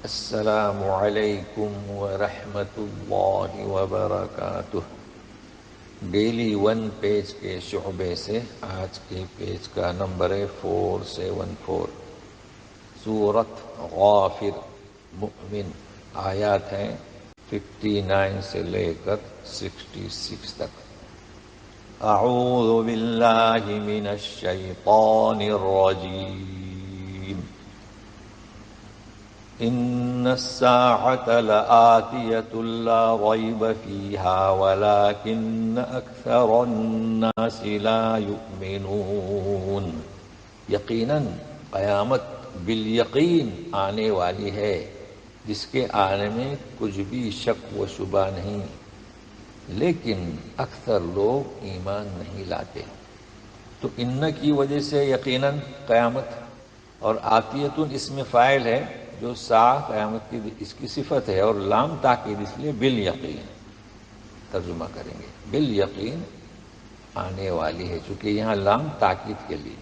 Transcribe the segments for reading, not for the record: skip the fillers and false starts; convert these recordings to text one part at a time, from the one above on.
السلام علیکم ورحمۃ اللہ وبرکاتہ۔ ڈیلی 1 پیج کے شعبے سے آج کے پیج کا نمبر ہے 474۔ سورۃ غافر مؤمن، آیات ہیں 59 سے لے کر 66 تک۔ اعوذ باللہ من الشیطان الرجیم۔ ان الساعة لآتية لا ريب فيها ولكن اکثر الناس لا يؤمنون۔ یقیناً قیامت بالیقین آنے والی ہے، جس کے آنے میں کچھ بھی شک و شبہ نہیں، لیکن اکثر لوگ ایمان نہیں لاتے۔ تو ان کی وجہ سے یقیناً قیامت، اور آتیتن اس میں فاعل ہے جو قیامت کی اس کی صفت ہے، اور لام تاکید اس لیے بالیقین ترجمہ کریں گے۔ بالیقین آنے والی ہے، چونکہ یہاں لام تاکید کے لیے،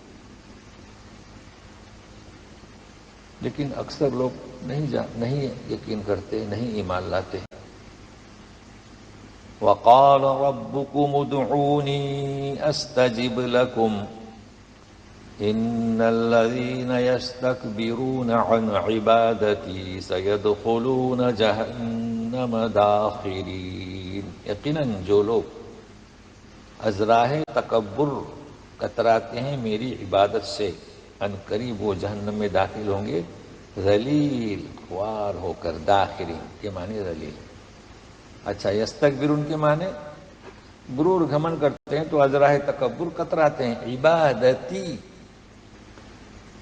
لیکن اکثر لوگ نہیں یقین کرتے، نہیں ایمان لاتے۔ وقال ربكم ادعوني استجب لكم ان الذين يستكبرون عن عبادتي سيدخلون جہنم داخرین۔ یقیناً جو لوگ از راہ تکبر کتراتے ہیں میری عبادت سے، ان قریب وہ جہنم میں داخل ہوں گے، ذلیل خوار ہو کر۔ داخرین کے معنی ذلیل۔ اچھا، یستکبرون کے معنی غرور گھمنڈ کرتے ہیں، تو از راہ تکبر کتراتے ہیں۔ عبادتی،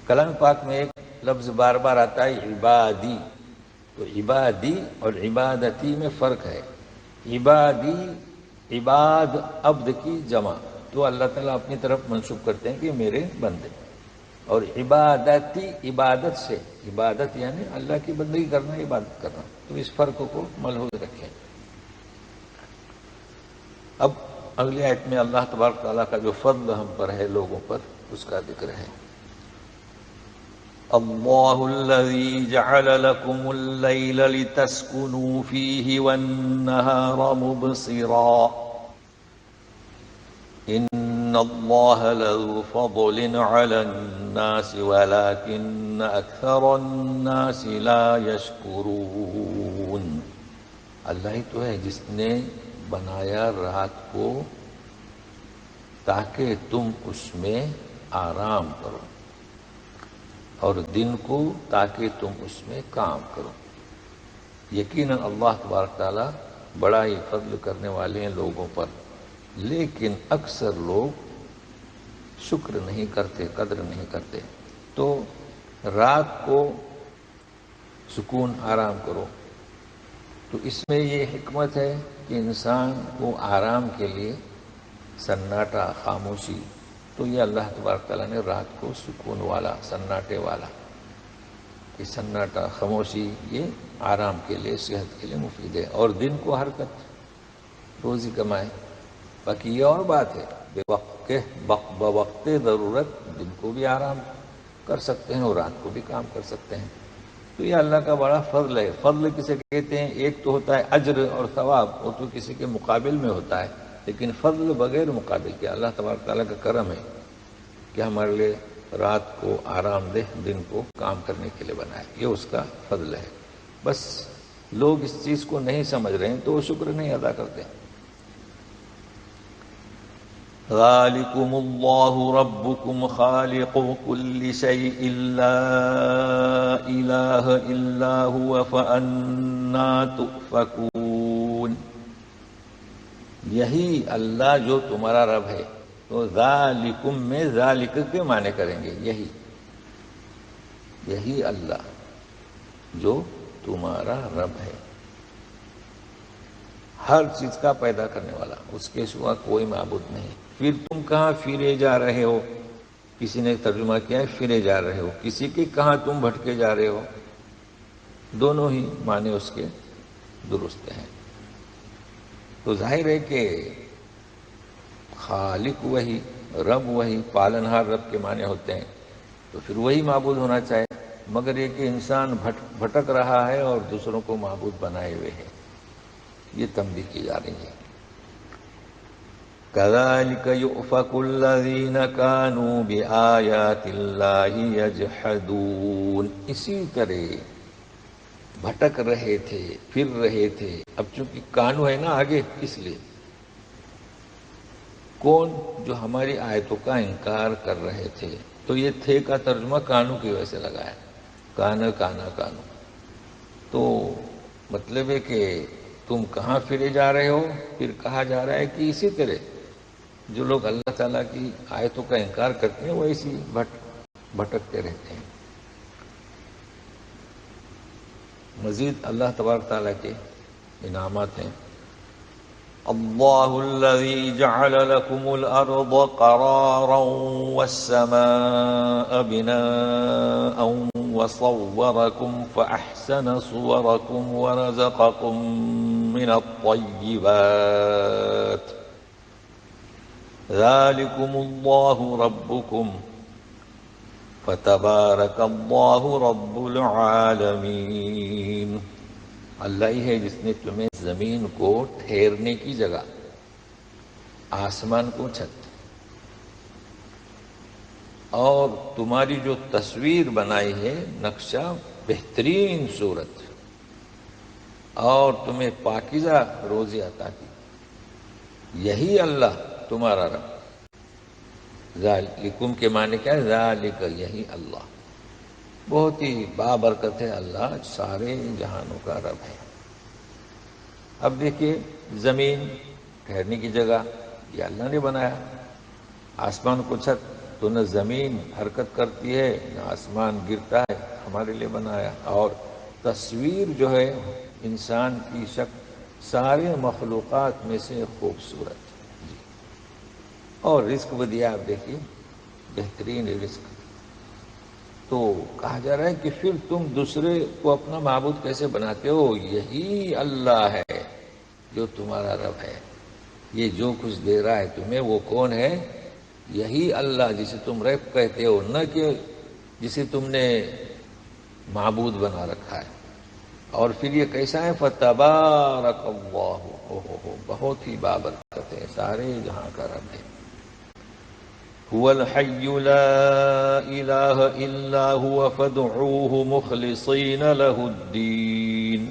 کلام پاک میں ایک لفظ بار بار آتا ہے عبادی، تو عبادی اور عبادتی میں فرق ہے۔ عبادی عباد عبد کی جمع، تو اللہ تعالیٰ اپنی طرف منسوب کرتے ہیں کہ میرے بندے، اور عبادتی عبادت سے، عبادت یعنی اللہ کی بندگی کرنا، عبادت کرنا، تو اس فرق کو ملحوظ رکھیں۔ اب اگلی آیت میں اللہ تبارک تعالیٰ کا جو فضل ہم پر ہے لوگوں پر، اس کا ذکر ہے۔ اللہ الذی جعل لکم اللیل لتسکنوا فیہ والنہار مبصرا ان اللہ لذو فضل علی الناس ولکن اکثر الناس لا یشکرون۔ اللہ ہی تو ہے جس نے بنایا رات کو تاکہ تم اس میں آرام کرو، اور دن کو تاکہ تم اس میں کام کرو۔ یقیناً اللہ تبارک تعالیٰ بڑا ہی فضل کرنے والے ہیں لوگوں پر، لیکن اکثر لوگ شکر نہیں کرتے، قدر نہیں کرتے۔ تو رات کو سکون آرام کرو، تو اس میں یہ حکمت ہے کہ انسان کو آرام کے لیے سناٹا، خاموشی، تو یہ اللہ تبارک تعالیٰ نے رات کو سکون والا، سناٹے والا، کہ سناٹا، خاموشی یہ آرام کے لیے، صحت کے لیے مفید ہے، اور دن کو حرکت، روزی کمائے۔ باقی یہ اور بات ہے، بوقت ضرورت دن کو بھی آرام کر سکتے ہیں اور رات کو بھی کام کر سکتے ہیں۔ تو یہ اللہ کا بڑا فضل ہے۔ فضل کسے کہتے ہیں؟ ایک تو ہوتا ہے اجر اور ثواب، وہ تو کسی کے مقابل میں ہوتا ہے، لیکن فضل بغیر مقابل کے، اللہ تبارک تعالیٰ کا کرم ہے کہ ہمارے لیے رات کو آرام دہ، دن کو کام کرنے کے لیے بنائے، یہ اس کا فضل ہے۔ بس لوگ اس چیز کو نہیں سمجھ رہے ہیں تو وہ شکر نہیں ادا کرتے۔ ذالکم اللہ ربکم خالق کل شیء لا الہ الا هو فانا تؤفکون۔ یہی اللہ جو تمہارا رب ہے، تو ذالکم میں ذالک کے معنی کریں گے، یہی اللہ جو تمہارا رب ہے، ہر چیز کا پیدا کرنے والا، اس کے سوا کوئی معبود نہیں۔ پھر تم کہاں پھرے جا رہے ہو؟ کسی نے ترجمہ کیا ہے پھرے جا رہے ہو، کسی کے کہاں تم بھٹکے جا رہے ہو، دونوں ہی معنی اس کے درست ہیں۔ تو ظاہر ہے کہ خالق وہی، رب وہی، پالنہار رب کے معنی ہوتے ہیں، تو پھر وہی معبود ہونا چاہے۔ مگر یہ کہ انسان بھٹک رہا ہے اور دوسروں کو معبود بنائے ہوئے ہے، یہ تنبیہ کی جا رہی ہے۔ كَذَلِكَ يُؤْفَكُ الَّذِينَ كَانُوا بِآيَاتِ اللَّهِ يَجْحَدُونَ، اسی طرح بھٹک رہے تھے، پھر رہے تھے۔ اب چونکہ کانو ہے نا آگے، اس لیے کون جو ہماری آیتوں کا انکار کر رہے تھے، تو یہ تھے کا ترجمہ کانو کی وجہ سے لگا ہے، کانا کانا کانو، تو مطلب ہے کہ تم کہاں پھرے جا رہے ہو؟ پھر کہا جا رہا ہے کہ اسی طرح جو لوگ اللہ تعالیٰ کی آیتوں کا انکار کرتے ہیں وہ ایسی بھٹکتے رہتے ہیں۔ مزید اللہ تبارک تعالیٰ کے انعامات ہیں۔ اللہ الذی جعل لکم الارض قرارا والسماء بناء وصورکم فاحسن صورکم ورزقکم من الطیبات ذالکم اللہ ربکم فتبارک اللہ رب العالمین۔ اللہ ہی ہے جس نے تمہیں زمین کو ٹھہرنے کی جگہ، آسمان کو چھت، اور تمہاری جو تصویر بنائی ہے، نقشہ بہترین صورت، اور تمہیں پاکیزہ روزی عطا کی، یہی اللہ تمہارا رب۔ ذالکم کے معنی کیا ہے؟ ذالک، یہی اللہ، بہت ہی بابرکت ہے اللہ، سارے جہانوں کا رب ہے۔ اب دیکھیے، زمین ٹھہرنے کی جگہ یہ اللہ نے بنایا، آسمان کو چھت، تو نہ زمین حرکت کرتی ہے نہ آسمان گرتا ہے، ہمارے لیے بنایا، اور تصویر جو ہے انسان کی شکل سارے مخلوقات میں سے خوبصورت، اور رزق بھی دیا، آپ دیکھیے بہترین رزق۔ تو کہا جا رہا ہے کہ پھر تم دوسرے کو اپنا معبود کیسے بناتے ہو؟ یہی اللہ ہے جو تمہارا رب ہے، یہ جو کچھ دے رہا ہے تمہیں وہ کون ہے؟ یہی اللہ جسے تم رب کہتے ہو، نہ کہ جسے تم نے معبود بنا رکھا ہے۔ اور پھر یہ کیسا ہے؟ فتبارک اللہ، بہت ہی بابرکت ہے، سارے جہاں کا رب ہے۔ هو الحي لا إله إلا هو فادعوه مخلصين له الدين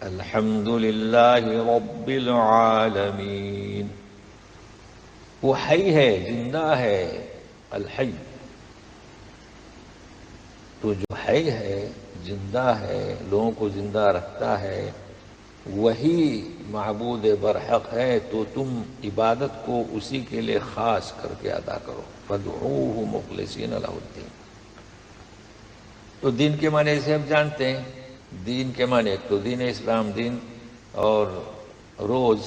الحمد لله رب العالمين۔ وہ حی ہے، زندہ ہے، الحی، تو جو حی ہے، زندہ ہے، لوگوں کو زندہ رکھتا ہے، وہی معبود برحق ہے، تو تم عبادت کو اسی کے لیے خاص کر کے ادا کرو۔ فادعوہ مخلصین لہ الدین۔ تو دین کے معنی سے ہم جانتے ہیں، دین کے معنی ایک تو دین اسلام، دین اور روز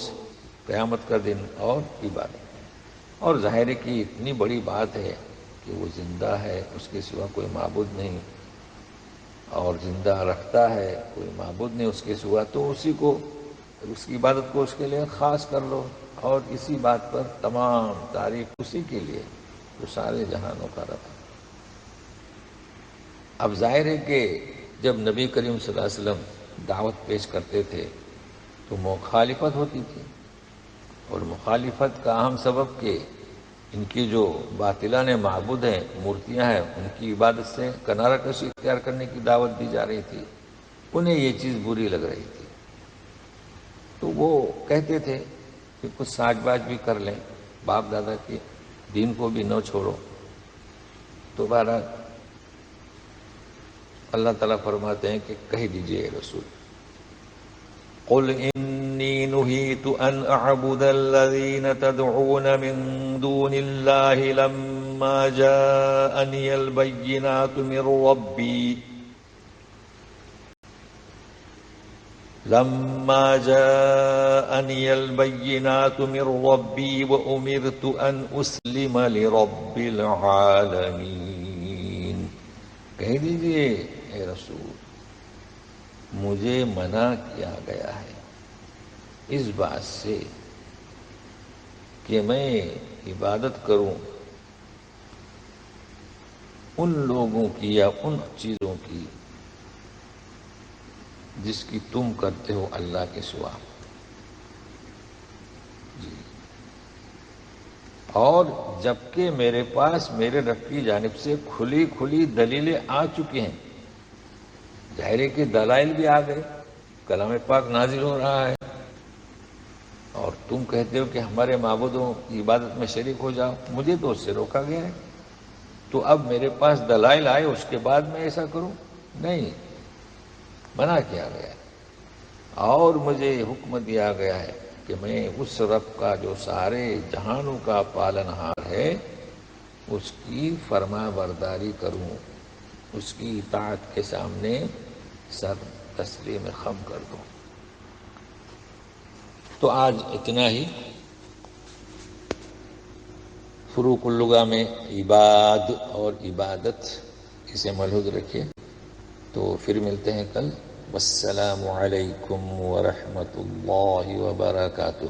قیامت کا دن اور عبادت، اور ظاہر ہے کہ اتنی بڑی بات ہے کہ وہ زندہ ہے، اس کے سوا کوئی معبود نہیں، اور زندہ رکھتا ہے، کوئی معبود نہیں اس کے سوا، تو اسی کو، اس کی عبادت کو اس کے لیے خاص کر لو، اور اسی بات پر تمام تعریف اسی کے لیے جو سارے جہانوں کا رب ہے۔ اب ظاہر ہے کہ جب نبی کریم صلی اللہ علیہ وسلم دعوت پیش کرتے تھے تو مخالفت ہوتی تھی، اور مخالفت کا اہم سبب کہ ان کی جو باطلان معبود ہیں، مورتیاں ہیں، ان کی عبادت سے کنارہ کشی اختیار کرنے کی دعوت دی جا رہی تھی، انہیں یہ چیز بری لگ رہی تھی، تو وہ کہتے تھے کہ کچھ ساج باج بھی کر لیں، باپ دادا کے دین کو بھی نہ چھوڑو۔ تو بہرحال اللہ تعالیٰ فرماتے ہیں کہ کہہ دیجئے اے رسول، قل انی نہیت ان اعبد الذین تدعون من دون اللہ لما جاءنی البینات من ربی وأمرت ان اسلم لرب العالمین۔ کہہ دیجئے اے رسول، مجھے منع کیا گیا ہے اس بات سے کہ میں عبادت کروں ان لوگوں کی یا ان چیزوں کی جس کی تم کرتے ہو اللہ کے سوا. جی. اور جبکہ میرے پاس میرے رب کی جانب سے کھلی کھلی دلیلیں آ چکی ہیں. ظاہر ہے کہ دلائل بھی آ گئے، کلام پاک نازل ہو رہا ہے، اور تم کہتے ہو کہ ہمارے معبودوں کی عبادت میں شریک ہو جاؤ. مجھے تو اس سے روکا گیا ہے. تو اب میرے پاس دلائل آئے اس کے بعد میں ایسا کروں؟ نہیں، منع کیا گیا ہے. اور مجھے حکم دیا گیا ہے کہ میں اس رب کا جو سارے جہانوں کا پالنہار ہے اس کی فرما برداری کروں، اس کی اطاعت کے سامنے سر تسلیم خم کر دوں. تو آج اتنا ہی. فروق اللغہ میں عباد اور عبادت اسے ملحوظ رکھیے. تو پھر ملتے ہیں کل. والسلام علیکم ورحمۃ اللہ وبرکاتہ.